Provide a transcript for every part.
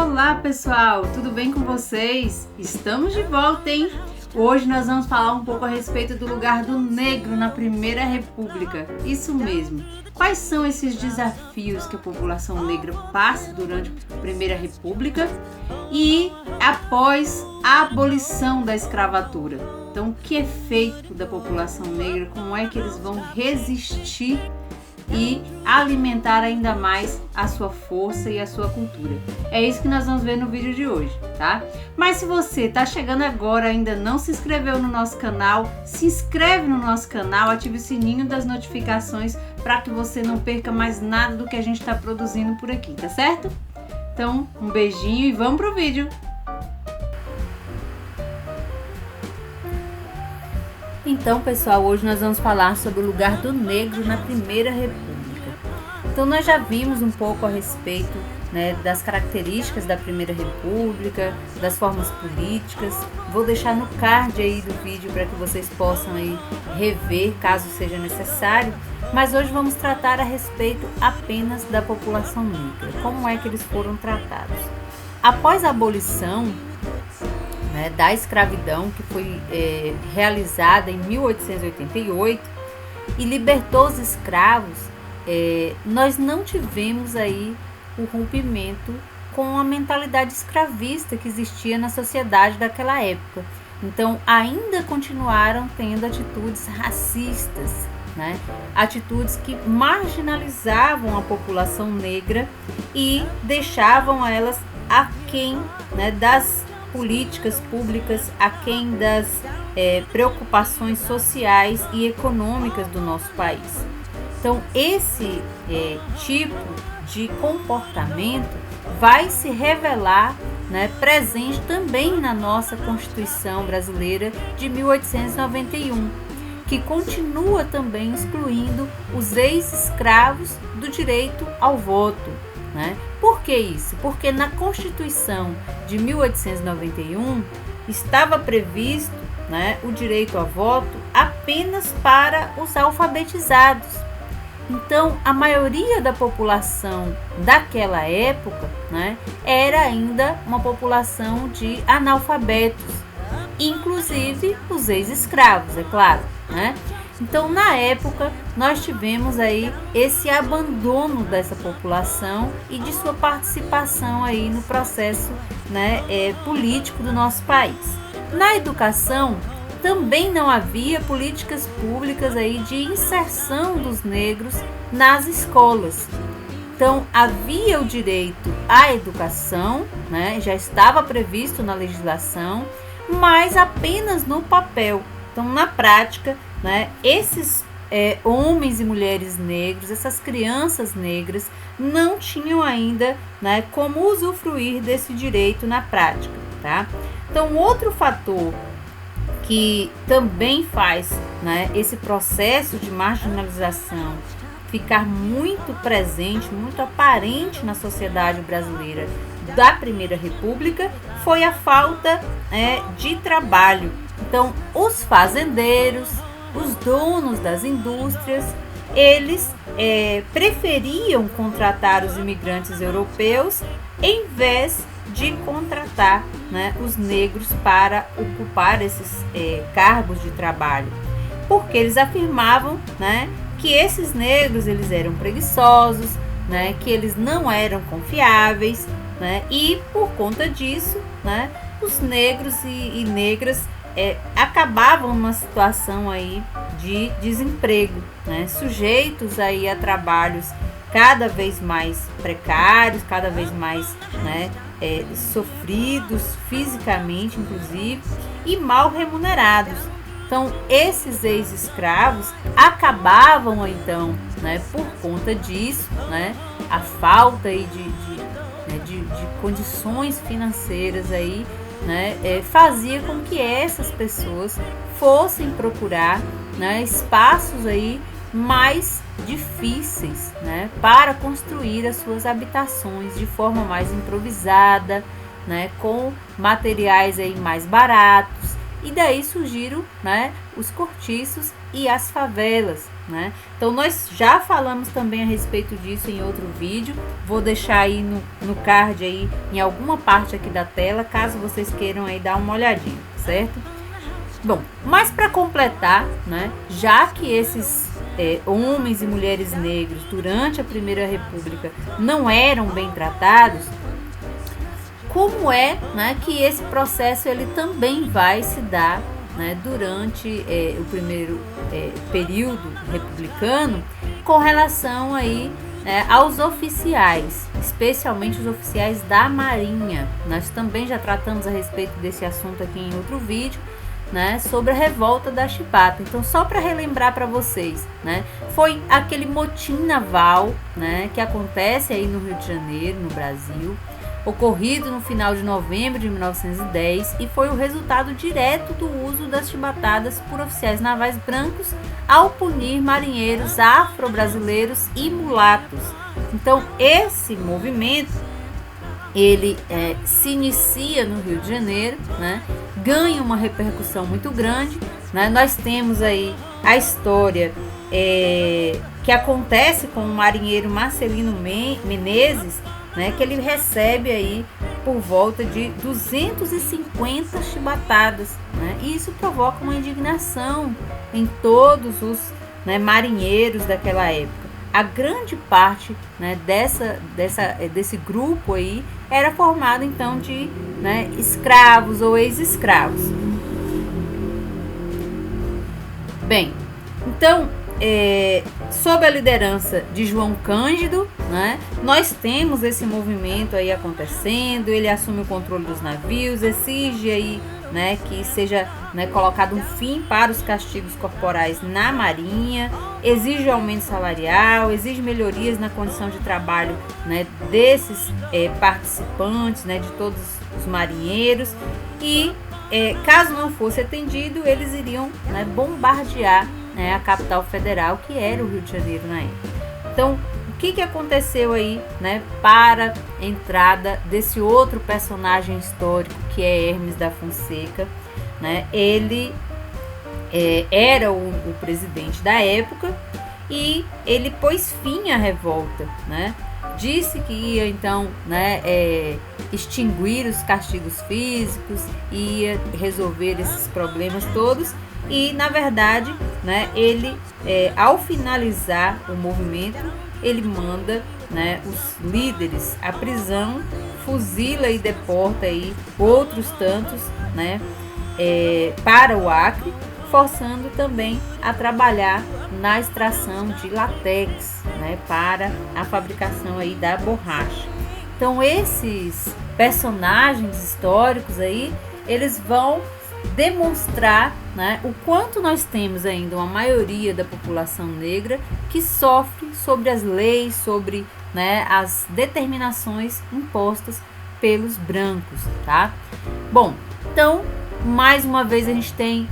Olá pessoal, tudo bem com vocês? Estamos de volta, hein? Hoje nós vamos falar um pouco a respeito do lugar do negro na Primeira República. Isso mesmo. Quais são esses desafios que a população negra passa durante a Primeira República e após a abolição da escravatura? Então, o que é feito da população negra? Como é que eles vão resistir e alimentar ainda mais a sua força e a sua cultura? É isso que nós vamos ver no vídeo de hoje, tá? Mas se você está chegando agora e ainda não se inscreveu no nosso canal, se inscreve no nosso canal, ative o sininho das notificações para que você não perca mais nada do que a gente está produzindo por aqui, tá certo? Então, um beijinho e vamos pro vídeo! Então, pessoal, hoje nós vamos falar sobre o lugar do negro na Primeira República. Então, nós já vimos um pouco a respeito, das características da Primeira República, das formas políticas. Vou deixar no card aí do vídeo para que vocês possam aí rever, caso seja necessário. Mas hoje vamos tratar a respeito apenas da população negra. Como é que eles foram tratados? Após a abolição da escravidão, que foi realizada em 1888 e libertou os escravos, nós não tivemos aí o rompimento com a mentalidade escravista que existia na sociedade daquela época. Então ainda continuaram tendo atitudes racistas, atitudes que marginalizavam a população negra e deixavam elas aquém das políticas públicas, aquém das preocupações sociais e econômicas do nosso país. Então, esse tipo de comportamento vai se revelar presente também na nossa Constituição brasileira de 1891, que continua também excluindo os ex-escravos do direito ao voto. Por que isso? Porque na Constituição de 1891 estava previsto o direito a voto apenas para os alfabetizados. Então, a maioria da população daquela época era ainda uma população de analfabetos, inclusive os ex-escravos, é claro. Então, na época, nós tivemos aí esse abandono dessa população e de sua participação aí no processo político do nosso país. Na educação, também não havia políticas públicas aí de inserção dos negros nas escolas. Então, havia o direito à educação, já estava previsto na legislação, mas apenas no papel. Então, na prática, esses homens e mulheres negros, essas crianças negras, não tinham ainda como usufruir desse direito na prática, tá? Então, outro fator que também faz esse processo de marginalização ficar muito presente, muito aparente na sociedade brasileira da Primeira República foi a falta de trabalho. Então, os fazendeiros, os donos das indústrias, eles preferiam contratar os imigrantes europeus em vez de contratar os negros para ocupar esses cargos de trabalho, porque eles afirmavam que esses negros eles eram preguiçosos, que eles não eram confiáveis, e por conta disso, os negros e negras acabavam numa situação aí de desemprego, sujeitos aí a trabalhos cada vez mais precários, cada vez mais sofridos fisicamente, inclusive, e mal remunerados. Então, esses ex-escravos acabavam, então, por conta disso, a falta aí de condições financeiras aí, fazia com que essas pessoas fossem procurar espaços aí mais difíceis para construir as suas habitações de forma mais improvisada, com materiais aí mais baratos e daí surgiram, né, os cortiços e as favelas, né? Então nós já falamos também a respeito disso em outro vídeo, vou deixar aí no card aí, em alguma parte aqui da tela, caso vocês queiram aí dar uma olhadinha, certo? Bom, mas para completar, né, já que esses homens e mulheres negros durante a Primeira República não eram bem tratados, como é, né, que esse processo ele também vai se dar, né, durante o primeiro período republicano, com relação aí aos oficiais, especialmente os oficiais da Marinha. Nós também já tratamos a respeito desse assunto aqui em outro vídeo, né, sobre a revolta da Chibata. Então, só para relembrar para vocês, né, foi aquele motim naval, né, que acontece aí no Rio de Janeiro, no Brasil, ocorrido no final de novembro de 1910, e foi o resultado direto do uso das chibatadas por oficiais navais brancos ao punir marinheiros afro-brasileiros e mulatos. Então, esse movimento ele se inicia no Rio de Janeiro, né, ganha uma repercussão muito grande, né? Nós temos aí a história que acontece com o marinheiro Marcelino Menezes, né, que ele recebe aí por volta de 250 chibatadas, né? E isso provoca uma indignação em todos os, né, marinheiros daquela época. A grande parte, né, desse grupo aí era formado então de, né, escravos ou ex-escravos. Bem, então, sob a liderança de João Cândido, né, nós temos esse movimento aí acontecendo. Ele assume o controle dos navios, exige aí, né, que seja, né, colocado um fim para os castigos corporais na Marinha, exige aumento salarial, exige melhorias na condição de trabalho, né, desses participantes, né, de todos os marinheiros, e caso não fosse atendido, eles iriam, né, bombardear, né, a capital federal, que era o Rio de Janeiro na época. Então, o que aconteceu aí, né, para a entrada desse outro personagem histórico, que é Hermes da Fonseca, né? Ele era o presidente da época e ele pôs fim à revolta, né? Disse que ia então, né, extinguir os castigos físicos, ia resolver esses problemas todos. E na verdade, né, ele ao finalizar o movimento, ele manda, né, os líderes à prisão, fuzila e deporta aí outros tantos, né, para o Acre, forçando também a trabalhar na extração de látex, né, para a fabricação aí da borracha. Então esses personagens históricos aí, eles vão demonstrar, né, o quanto nós temos ainda uma maioria da população negra que sofre sobre as leis, sobre, né, as determinações impostas pelos brancos, tá? Bom, então, mais uma vez a gente tem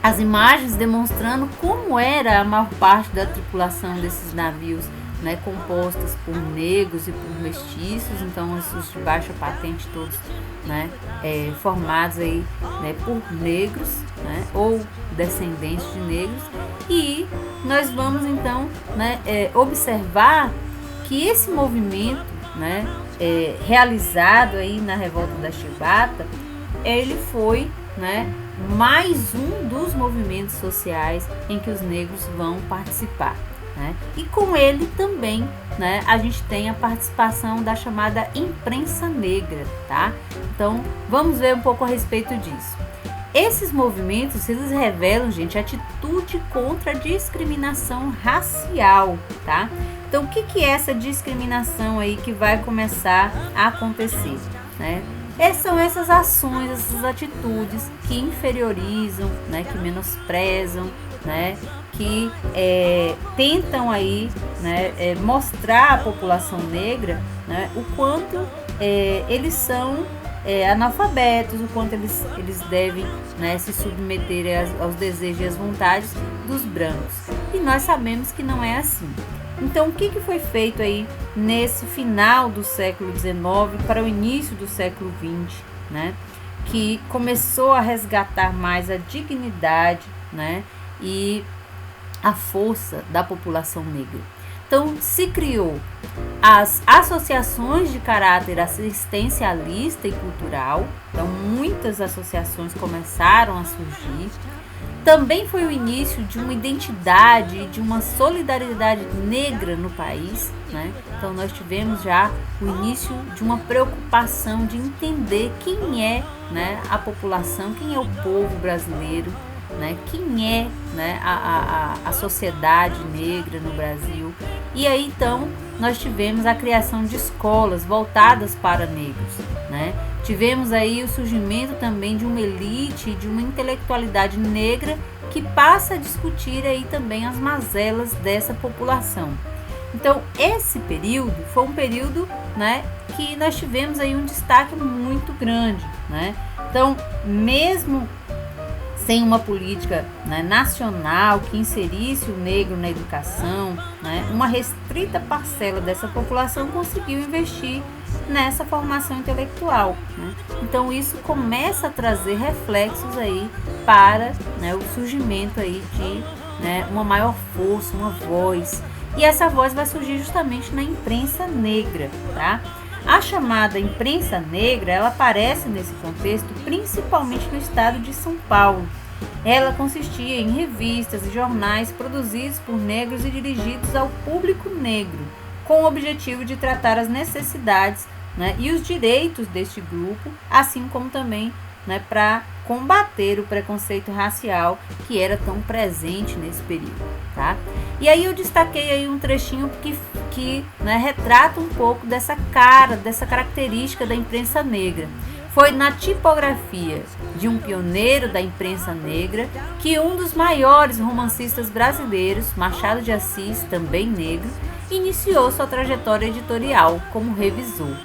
as imagens demonstrando como era a maior parte da tripulação desses navios, né, compostas por negros e por mestiços. Então os de baixa patente todos, né, formados aí, né, por negros, né, ou descendentes de negros. E nós vamos então, né, observar que esse movimento, né, realizado aí na revolta da Chibata, ele foi, né, mais um dos movimentos sociais em que os negros vão participar, né? E com ele também, né, a gente tem a participação da chamada imprensa negra, tá? Então vamos ver um pouco a respeito disso. Esses movimentos, eles revelam, gente, atitude contra a discriminação racial, tá? Então o que é essa discriminação aí que vai começar a acontecer, né? São essas ações, essas atitudes que inferiorizam, né, que menosprezam, né, que tentam aí, né, mostrar à população negra, né, o quanto eles são analfabetos, o quanto eles devem, né, se submeter aos desejos e às vontades dos brancos. E nós sabemos que não é assim. Então, o que foi feito aí nesse final do século XIX para o início do século XX, né? que começou a resgatar mais a dignidade, né, e a força da população negra. Então, se criou as associações de caráter assistencialista e cultural. Então, muitas associações começaram a surgir. Também foi o início de uma identidade, de uma solidariedade negra no país, né? Então, nós tivemos já o início de uma preocupação de entender quem é, né, a população, quem é o povo brasileiro, né? Quem é, né, a sociedade negra no Brasil. E aí, então, nós tivemos a criação de escolas voltadas para negros, né? Tivemos aí o surgimento também de uma elite, de uma intelectualidade negra que passa a discutir aí também as mazelas dessa população. Então, esse período foi um período, né, que nós tivemos aí um destaque muito grande, né? Então, mesmo sem uma política, né, nacional que inserisse o negro na educação, né, uma restrita parcela dessa população conseguiu investir nessa formação intelectual, né? Então isso começa a trazer reflexos aí para, né, o surgimento aí de, né, uma maior força, uma voz. E essa voz vai surgir justamente na imprensa negra, tá? A chamada imprensa negra, ela aparece nesse contexto principalmente no estado de São Paulo. Ela consistia em revistas e jornais produzidos por negros e dirigidos ao público negro, com o objetivo de tratar as necessidades, né, e os direitos deste grupo, assim como também, né, para combater o preconceito racial que era tão presente nesse período, tá? E aí eu destaquei aí um trechinho que né, retrata um pouco dessa característica da imprensa negra. Foi na tipografia de um pioneiro da imprensa negra que um dos maiores romancistas brasileiros, Machado de Assis, também negro, iniciou sua trajetória editorial como revisor.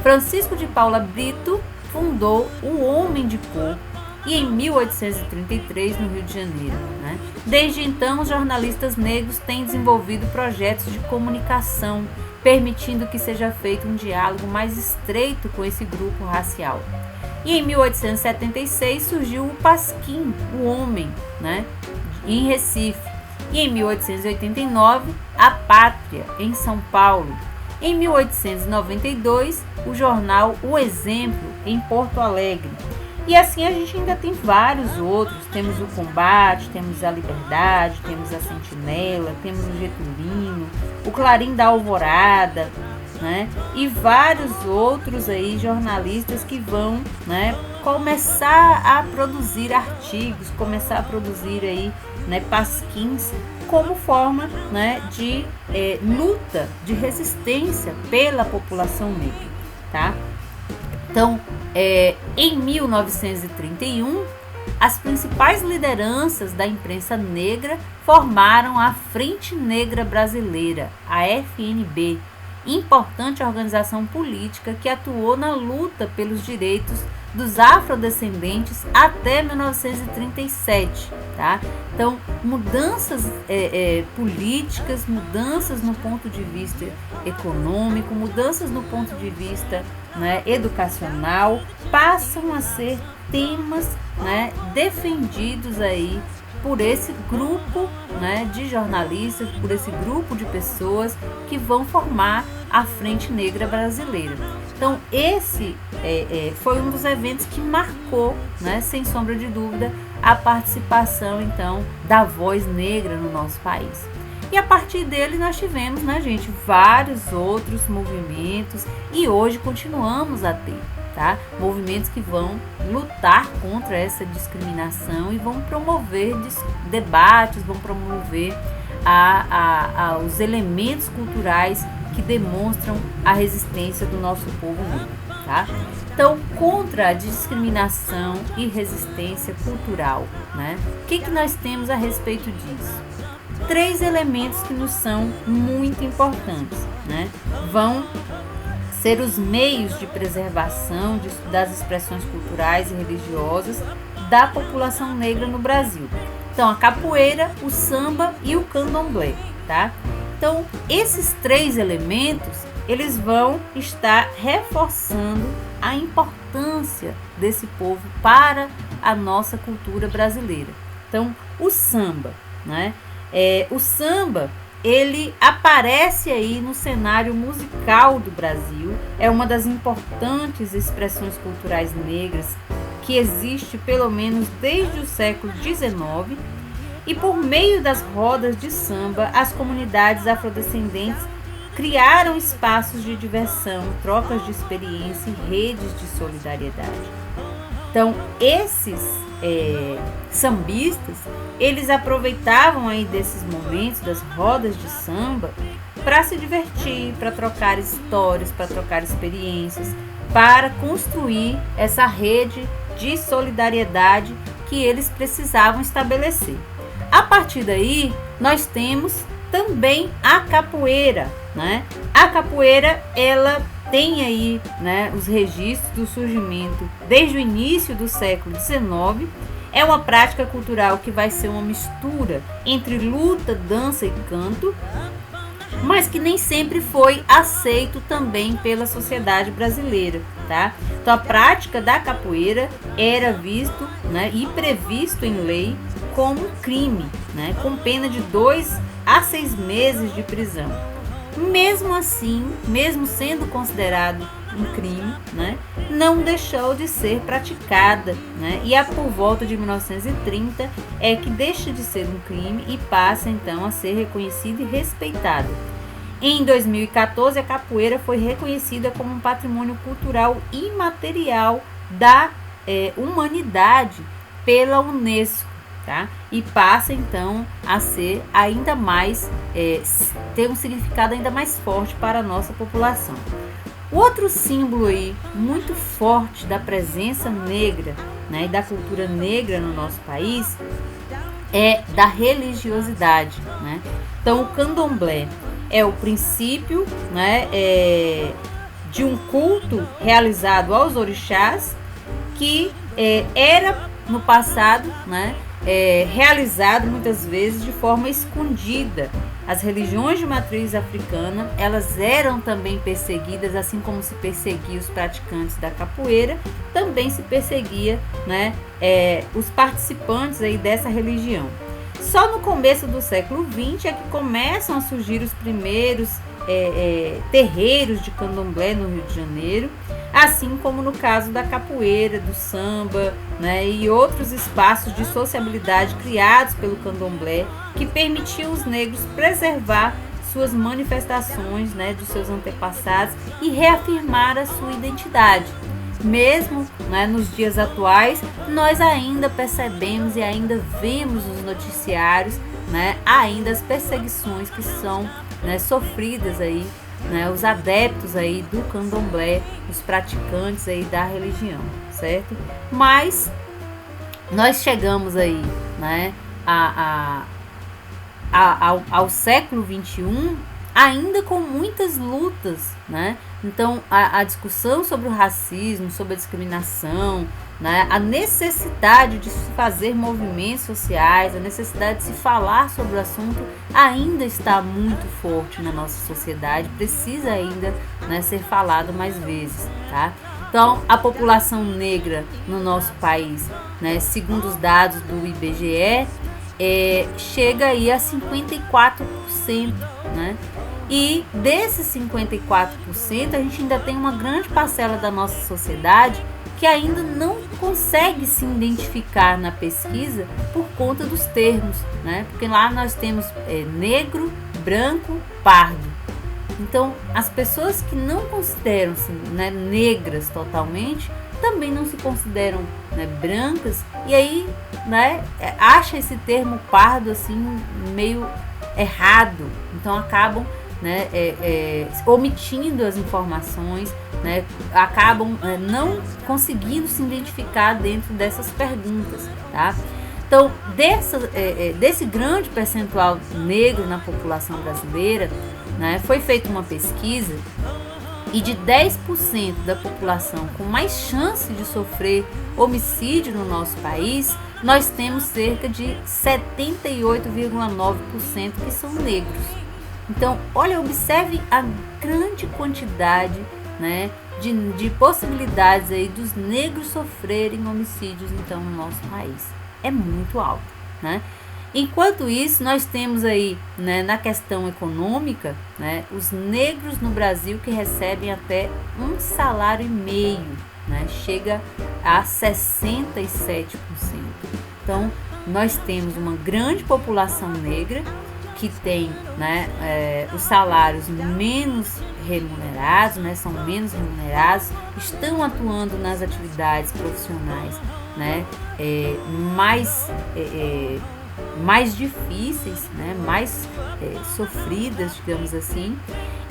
Francisco de Paula Brito fundou O Homem de Cor e em 1833 no Rio de Janeiro, né? Desde então, os jornalistas negros têm desenvolvido projetos de comunicação, permitindo que seja feito um diálogo mais estreito com esse grupo racial. E em 1876 surgiu o Pasquim, o Homem, né, em Recife. E em 1889, a Pátria, em São Paulo. Em 1892, o jornal O Exemplo, em Porto Alegre. E assim a gente ainda tem vários outros. Temos o Combate, temos a Liberdade, temos a Sentinela, temos o Getulino, o Clarim da Alvorada, né? E vários outros aí jornalistas que vão, né, começar a produzir artigos, começar a produzir aí, né, pasquins como forma, né, de luta, de resistência pela população negra, tá? Então, em 1931, as principais lideranças da imprensa negra formaram a Frente Negra Brasileira, a FNB, importante organização política que atuou na luta pelos direitos dos afrodescendentes até 1937, tá? Então, mudanças políticas, mudanças no ponto de vista econômico, mudanças no ponto de vista, né, educacional, passam a ser temas, né, defendidos aí por esse grupo, né, de jornalistas, por esse grupo de pessoas que vão formar a Frente Negra Brasileira. Então, esse foi um dos eventos que marcou, né, sem sombra de dúvida, a participação, então, da voz negra no nosso país. E a partir dele nós tivemos, né, gente, vários outros movimentos e hoje continuamos a ter, tá? Movimentos que vão lutar contra essa discriminação e vão promover debates, vão promover os elementos culturais que demonstram a resistência do nosso povo negro, tá? Então, contra a discriminação e resistência cultural, né? O que nós temos a respeito disso? 3 elementos que nos são muito importantes, né? Vão ser os meios de preservação das expressões culturais e religiosas da população negra no Brasil. Então, a capoeira, o samba e o candomblé, tá? Então, esses 3 elementos, eles vão estar reforçando a importância desse povo para a nossa cultura brasileira. Então, o samba, né? O samba, ele aparece aí no cenário musical do Brasil, é uma das importantes expressões culturais negras que existe pelo menos desde o século XIX, e por meio das rodas de samba, as comunidades afrodescendentes criaram espaços de diversão, trocas de experiência e redes de solidariedade. Então, esses sambistas, eles aproveitavam aí desses momentos, das rodas de samba, para se divertir, para trocar histórias, para trocar experiências, para construir essa rede de solidariedade que eles precisavam estabelecer. A partir daí, nós temos também a capoeira, né? A capoeira, ela tem aí, né, os registros do surgimento desde o início do século XIX. É uma prática cultural que vai ser uma mistura entre luta, dança e canto, mas que nem sempre foi aceito também pela sociedade brasileira, tá? Então, a prática da capoeira era visto, né, e previsto em lei como crime, né, com pena de 2 a 6 meses de prisão. Mesmo assim, mesmo sendo considerado um crime, né, não deixou de ser praticada, né, e por volta de 1930 é que deixa de ser um crime e passa então a ser reconhecida e respeitada. Em 2014, a capoeira foi reconhecida como um patrimônio cultural imaterial da humanidade pela Unesco. Tá? E passa então a ser ainda mais, ter um significado ainda mais forte para a nossa população. O outro símbolo aí muito forte da presença negra, né, e da cultura negra no nosso país é da religiosidade, né? Então, o candomblé é o princípio, né, de um culto realizado aos orixás que era no passado, né, realizado muitas vezes de forma escondida. As religiões de matriz africana, elas eram também perseguidas, assim como se perseguia os praticantes da capoeira, também se perseguia, né, os participantes aí dessa religião. Só no começo do século XX é que começam a surgir os primeiros terreiros de candomblé no Rio de Janeiro, assim como no caso da capoeira, do samba, né, e outros espaços de sociabilidade criados pelo candomblé que permitiam os negros preservar suas manifestações, né, dos seus antepassados e reafirmar a sua identidade. Mesmo, né, nos dias atuais, nós ainda percebemos e ainda vemos nos noticiários, né, ainda as perseguições que são, né, sofridas aí, né, os adeptos aí do candomblé, os praticantes aí da religião, certo? Mas nós chegamos aí, né, ao século XXI ainda com muitas lutas, né? Então, a discussão sobre o racismo, sobre a discriminação, né? A necessidade de se fazer movimentos sociais, a necessidade de se falar sobre o assunto ainda está muito forte na nossa sociedade, precisa ainda, né, ser falado mais vezes, tá? Então, a população negra no nosso país, né, segundo os dados do IBGE, chega aí a 54%, né? E desses 54%, a gente ainda tem uma grande parcela da nossa sociedade que ainda não consegue se identificar na pesquisa por conta dos termos, né? Porque lá nós temos negro, branco, pardo. Então, as pessoas que não consideram-se, né, negras totalmente, também não se consideram, né, brancas, e aí, né, acha esse termo pardo assim meio errado. Então acabam, né, omitindo as informações, né, acabam não conseguindo se identificar dentro dessas perguntas, tá? Então, desse grande percentual negro na população brasileira, né, foi feita uma pesquisa e de 10% da população com mais chance de sofrer homicídio no nosso país, nós temos cerca de 78,9% que são negros. Então, olha, observe a grande quantidade, né, de possibilidades aí dos negros sofrerem homicídios, então, no nosso país. É muito alto, né? Enquanto isso, nós temos aí, né, na questão econômica, né, os negros no Brasil que recebem até um salário e meio, né, chega a 67%. Então, nós temos uma grande população negra que tem, né, os salários menos remunerados, né, são menos remunerados, estão atuando nas atividades profissionais, né, mais difíceis, né, mais sofridas, digamos assim.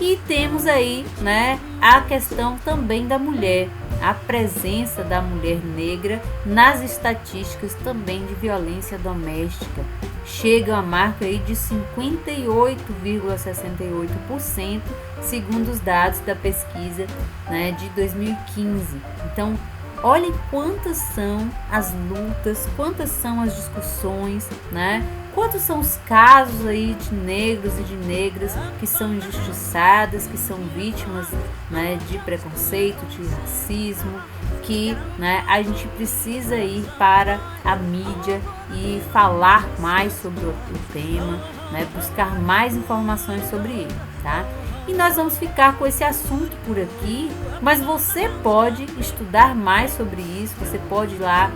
E temos aí, né, a questão também da mulher, a presença da mulher negra nas estatísticas também de violência doméstica. Chega a marca aí de 58,68%, segundo os dados da pesquisa, né, de 2015. Então, olhem quantas são as lutas, quantas são as discussões, né? Quantos são os casos aí de negros e de negras que são injustiçadas, que são vítimas, né, de preconceito, de racismo, que, né, a gente precisa ir para a mídia e falar mais sobre o tema, né, buscar mais informações sobre ele, tá? E nós vamos ficar com esse assunto por aqui, mas você pode estudar mais sobre isso, você pode ir lá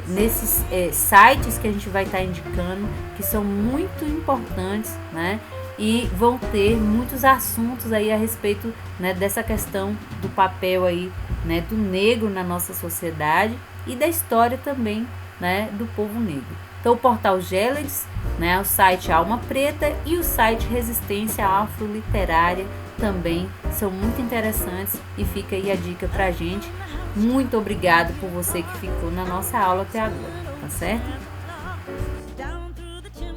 nesses sites que a gente vai estar indicando, que são muito importantes, né? E vão ter muitos assuntos aí a respeito, né, dessa questão do papel aí, né, do negro na nossa sociedade e da história também, né, do povo negro. Então, o portal Gélides, né, o site Alma Preta e o site Resistência Afroliterária também são muito interessantes e fica aí a dica pra gente. Muito obrigado por você que ficou na nossa aula até agora, tá certo?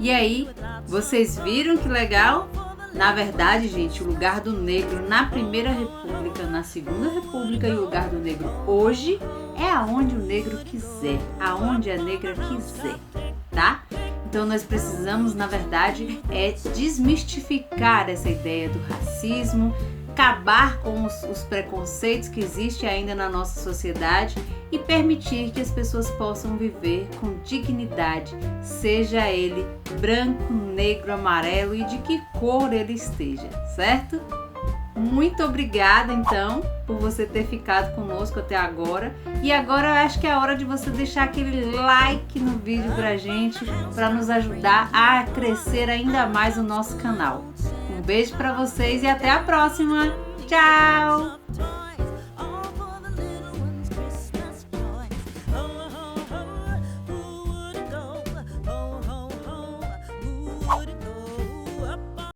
E aí, vocês viram que legal? Na verdade, gente, o lugar do negro na Primeira República, na Segunda República e o lugar do negro hoje é aonde o negro quiser, aonde a negra quiser, tá? Então nós precisamos, na verdade, desmistificar essa ideia do racismo, acabar com os preconceitos que existem ainda na nossa sociedade e permitir que as pessoas possam viver com dignidade, seja ele branco, negro, amarelo e de que cor ele esteja, certo? Muito obrigada, então, por você ter ficado conosco até agora. E agora eu acho que é a hora de você deixar aquele like no vídeo pra gente, para nos ajudar a crescer ainda mais o nosso canal. Um beijo para vocês e até a próxima. Tchau!